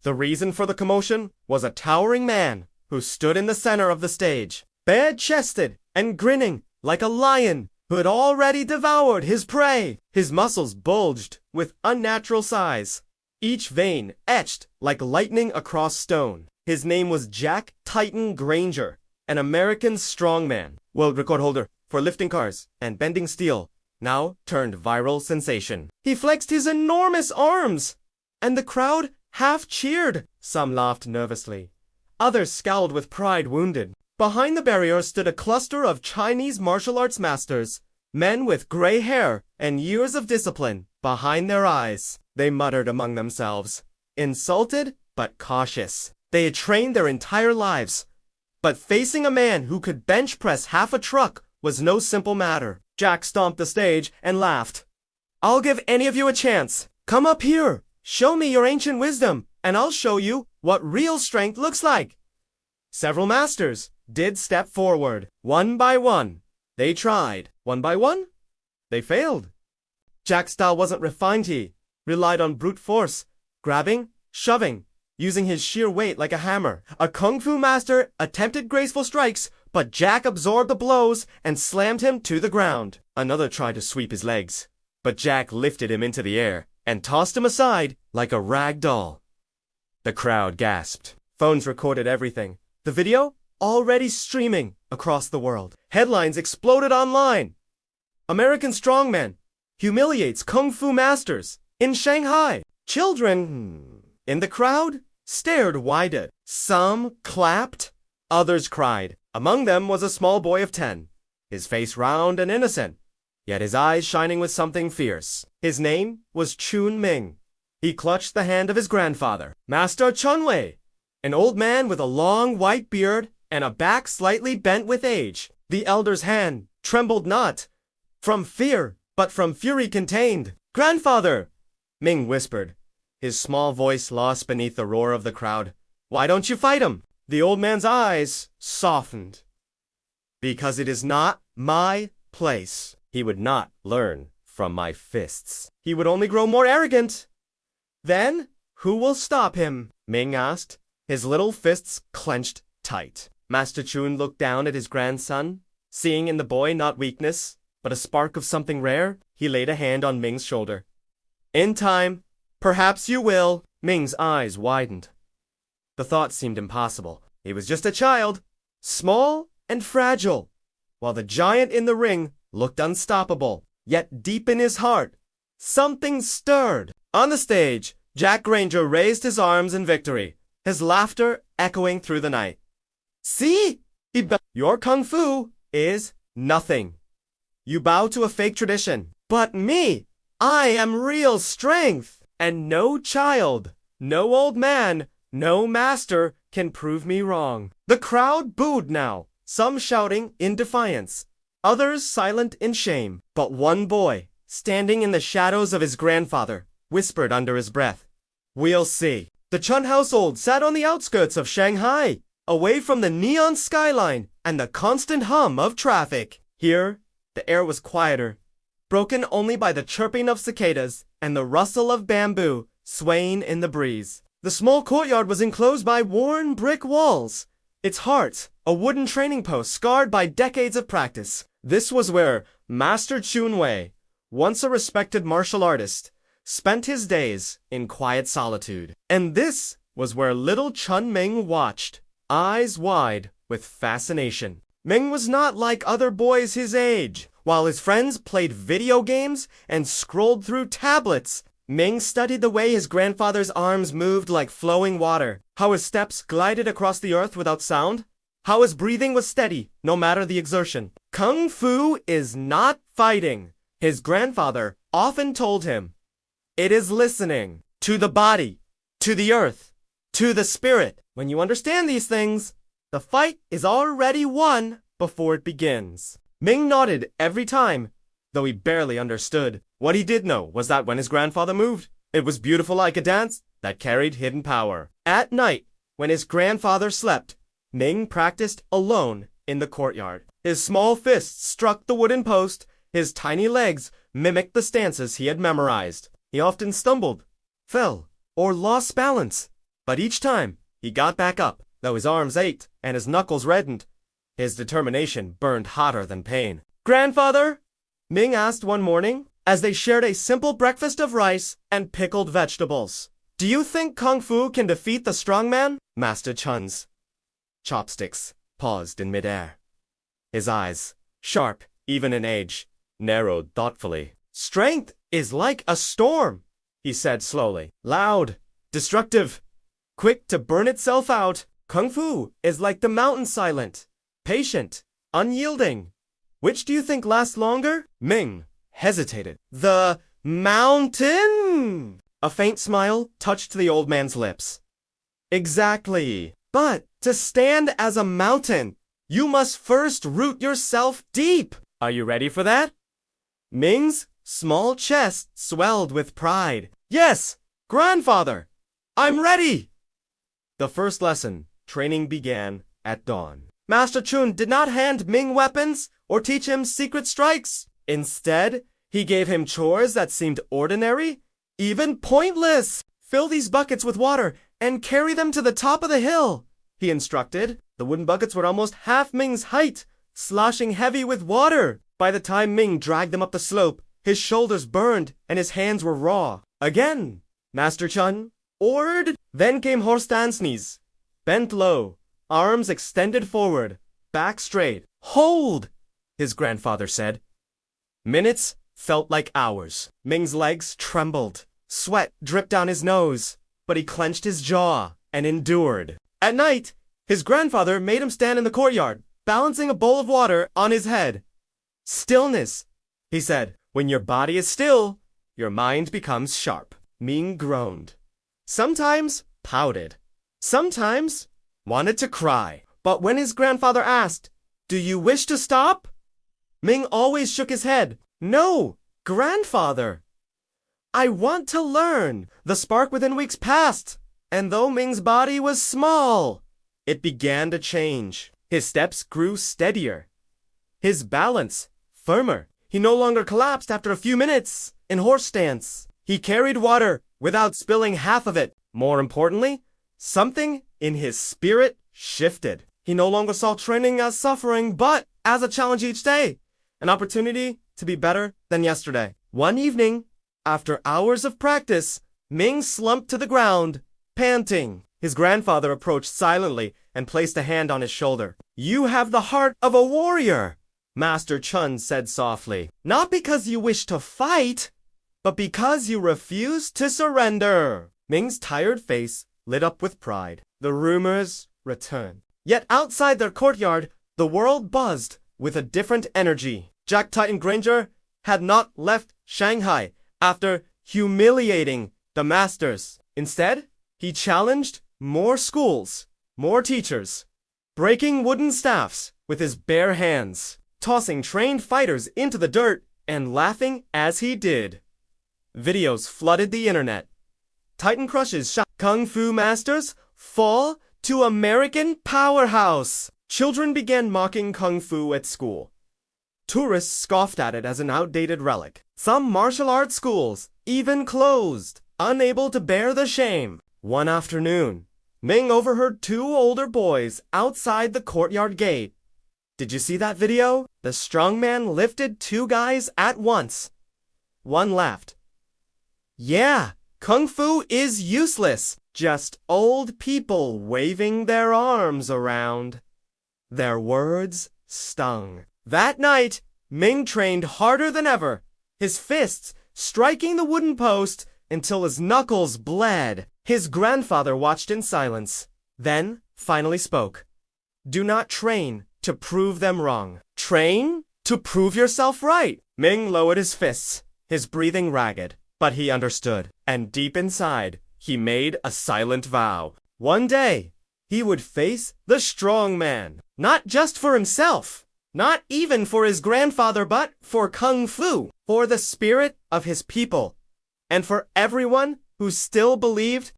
The reason for the commotion was a towering man who stood in the center of the stage, bare-chested and grinning like a lion who had already devoured his prey. His muscles bulged with unnatural size, each vein etched like lightning across stone. His name was Jack Titan Granger, an American strongman, world record holder for lifting cars and bending steel, now turned viral sensation. He flexed his enormous arms, and the crowd half cheered. Some laughed nervously. Others scowled with pride wounded. Behind the barrier stood a cluster of Chinese martial arts masters, men with gray hair and years of discipline behind their eyes. They muttered among themselves, insulted but cautious. They had trained their entire lives, but facing a man who could bench press half a truck was no simple matter. Jack stomped the stage and laughed. "I'll give any of you a chance. Come up here, show me your ancient wisdom, and I'll show you what real strength looks like." Several masters did step forward. One by one, they tried. One by one, they failed. Jack's style wasn't refined. He relied on brute force, grabbing, shoving, using his sheer weight like a hammer. A kung fu master attempted graceful strikes, but Jack absorbed the blows and slammed him to the ground. Another tried to sweep his legs, but Jack lifted him into the air and tossed him aside like a rag doll. The crowd gasped. Phones recorded everything. The video already streaming across the world. Headlines exploded online. American strongman humiliates kung fu masters in Shanghai. Children in the crowd stared wide-eyed. Some clapped, others cried. Among them was a small boy of 10, his face round and innocent, yet his eyes shining with something fierce. His name was Chun Ming. He clutched the hand of his grandfather, Master Chunwei, an old man with a long white beard and a back slightly bent with age. The elder's hand trembled not from fear, but from fury contained. "Grandfather," Ming whispered, his small voice lost beneath the roar of the crowd. "Why don't you fight him?" The old man's eyes softened. "Because it is not my place. He would not learn from my fists. He would only grow more arrogant." "Then who will stop him?" Ming asked, his little fists clenched tight. Master Chun looked down at his grandson, seeing in the boy not weakness, but a spark of something rare. He laid a hand on Ming's shoulder. "In time, perhaps you will." Ming's eyes widened. The thought seemed impossible. He was just a child, small and fragile, while the giant in the ring looked unstoppable. Yet deep in his heart, something stirred. On the stage, Jack Granger raised his arms in victory, his laughter echoing through the night. "See?" he bellowed. "Your kung fu is nothing. You bow to a fake tradition. But me, I am real strength. And no child, no old man, no master can prove me wrong." The crowd booed now, some shouting in defiance, others silent in shame. But one boy, standing in the shadows of his grandfather, whispered under his breath, "We'll see." The Chun household sat on the outskirts of Shanghai, away from the neon skyline and the constant hum of traffic. Here, the air was quieter, broken only by the chirping of cicadas and the rustle of bamboo swaying in the breeze. The small courtyard was enclosed by worn brick walls, its heart a wooden training post scarred by decades of practice. This was where Master Chunwei, once a respected martial artist, spent his days in quiet solitude. And this was where little Chun Ming watched, eyes wide with fascination. Ming was not like other boys his age. While his friends played video games and scrolled through tablets, Ming studied the way his grandfather's arms moved like flowing water, how his steps glided across the earth without sound, how his breathing was steady no matter the exertion. Kung Fu is not fighting, his grandfather often told him. It is listening to the body, to the earth, to the spirit. When you understand these things, the fight is already won before it begins. Ming nodded every time, though he barely understood. What he did know was that when his grandfather moved, it was beautiful like a dance that carried hidden power. At night, when his grandfather slept, Ming practiced alone in the courtyard. His small fists struck the wooden post, his tiny legs mimicked the stances he had memorized. He often stumbled, fell, or lost balance, But each time, he got back up, though his arms ached and his knuckles reddened. His determination burned hotter than pain. "Grandfather," Ming asked one morning, as they shared a simple breakfast of rice and pickled vegetables, "do you think Kung Fu can defeat the Strongman?" Master Chun's chopsticks paused in midair. His eyes, sharp even in age, narrowed thoughtfully. "Strength is like a storm," he said slowly. "Loud, destructive, quick to burn itself out. Kung Fu is like the mountain, silent, patient, unyielding. Which do you think lasts longer?" Ming hesitated. "The mountain!" A faint smile touched the old man's lips. "Exactly. But to stand as a mountain, you must first root yourself deep. Are you ready for that?" Ming's small chest swelled with pride. "Yes, grandfather, I'm ready." The first lesson, training, began at dawn. Master Chun did not hand Ming weapons or teach him secret strikes. Instead, he gave him chores that seemed ordinary, even pointless. "Fill these buckets with water and carry them to the top of the hill," he instructed. The wooden buckets were almost half Ming's height, sloshing heavy with water. By the time Ming dragged them up the slope, his shoulders burned and his hands were raw. "Again," Master Chun ordered. Then came horse dancenies, bent low, arms extended forward, back straight. "Hold," his grandfather said. Minutes felt like hours. Ming's legs trembled. Sweat dripped down his nose, but he clenched his jaw and endured. At night, his grandfather made him stand in the courtyard, balancing a bowl of water on his head. "Stillness," he said. "When your body is still, your mind becomes sharp." Ming groaned. Sometimes pouted. Sometimes wanted to cry. But when his grandfather asked, "Do you wish to stop?" Ming always shook his head. "No, grandfather. I want to learn." The spark within weeks passed, and though Ming's body was small, it began to change. His steps grew steadier, his balance firmer. He no longer collapsed after a few minutes in horse stance. He carried water without spilling half of it. More importantly, something in his spirit shifted. He no longer saw training as suffering, but as a challenge each day, an opportunity to be better than yesterday. One evening, after hours of practice, Ming slumped to the ground, panting. His grandfather approached silently and placed a hand on his shoulder. "You have the heart of a warrior," Master Chun said softly. "Not because you wish to fight, but because you refuse to surrender." Ming's tired face lit up with pride. The rumors returned. Yet outside their courtyard, the world buzzed with a different energy. Jack Titan Granger had not left Shanghai after humiliating the masters. Instead, he challenged more schools, more teachers, breaking wooden staffs with his bare hands, tossing trained fighters into the dirt and laughing as he did. Videos flooded the internet. Titan crushes Kung Fu masters fall to American powerhouse. Children began mocking Kung Fu at school. Tourists scoffed at it as an outdated relic. Some martial arts schools even closed, unable to bear the shame. One afternoon, Ming overheard two older boys outside the courtyard gate. "Did you see that video? The strongman lifted two guys at once." One laughed. "Yeah, Kung Fu is useless. Just old people waving their arms around." Their words stung. That night, Ming trained harder than ever, his fists striking the wooden post until his knuckles bled. His grandfather watched in silence, then finally spoke. "Do not train to prove them wrong. Train to prove yourself right." Ming lowered his fists, his breathing ragged, but he understood, and deep inside, he made a silent vow. One day, he would face the Strongman, not just for himself, not even for his grandfather, but for Kung Fu, for the spirit of his people, and for everyone who still believed